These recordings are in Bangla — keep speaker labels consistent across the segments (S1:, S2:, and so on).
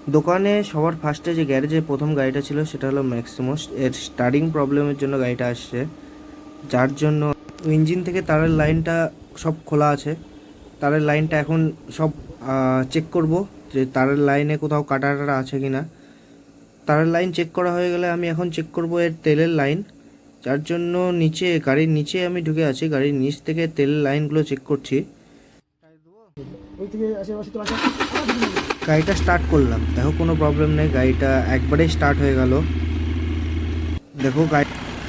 S1: দোকানে সবার ফার্স্টে যে গ্যারেজে প্রথম গাড়িটা ছিল সেটা হলো ম্যাক্সিমোস। এর স্টার্টিং প্রবলেমের জন্য গাড়িটা আসছে, যার জন্য ইঞ্জিন থেকে তারের লাইনটা সব খোলা আছে। তারের লাইনটা এখন সব চেক করব যে তারের লাইনে কোথাও কাটা টাটা আছে কি না। তারের লাইন চেক করা হয়ে গেলে আমি এখন চেক করব এর তেলের লাইন, যার জন্য নিচে গাড়ির নিচে আমি ঢুকে আছি, গাড়ির নিচ থেকে তেলের লাইনগুলো চেক করছি। গাড়িটা স্টার্ট করলাম, দেখো কোনো প্রবলেম নেই, গাড়িটা একবারেই স্টার্ট হয়ে গেল। দেখো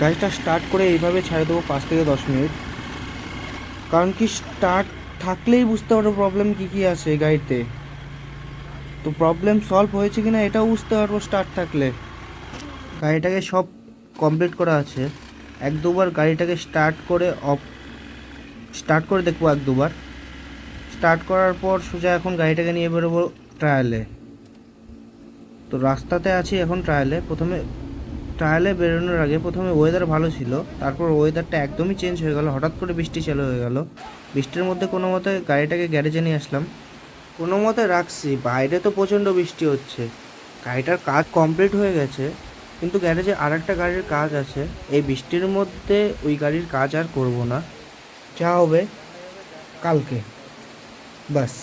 S1: গাড়িটা স্টার্ট করে এইভাবে ছেড়ে দেবো 5 থেকে 10 মিনিট, কারণ কি স্টার্ট থাকলেই বুঝতে পারবো প্রবলেম কী কী আছে গাড়িতে। তো প্রবলেম সলভ হয়েছে কিনা এটাও বুঝতে পারবো স্টার্ট থাকলে। গাড়িটাকে সব কমপ্লিট করা আছে, 1-2 বার গাড়িটাকে স্টার্ট করে দেখবো 1-2 বার। স্টার্ট করার পর সোজা এখন গাড়িটাকে নিয়ে বেরোবো ট্রায়ালে। তো রাস্তাতে আছি এখন ট্রায়ালে বেরোনোর আগে প্রথমে ওয়েদার ভালো ছিল, তারপর ওয়েদারটা একদমই চেঞ্জ হয়ে গেল, হঠাৎ করে বৃষ্টি চালু হয়ে গেল। বৃষ্টির মধ্যে কোনো মতে গাড়িটাকে গ্যারেজে নিয়ে আসলাম, কোনো মতে রাখছি। বাইরে তো প্রচণ্ড বৃষ্টি হচ্ছে, গাড়িটার কাজ কমপ্লিট হয়ে গেছে, কিন্তু গ্যারেজে আর একটা গাড়ির কাজ আছে। এই বৃষ্টির মধ্যে ওই গাড়ির কাজ আর করব না, যা হবে কালকে, বাস।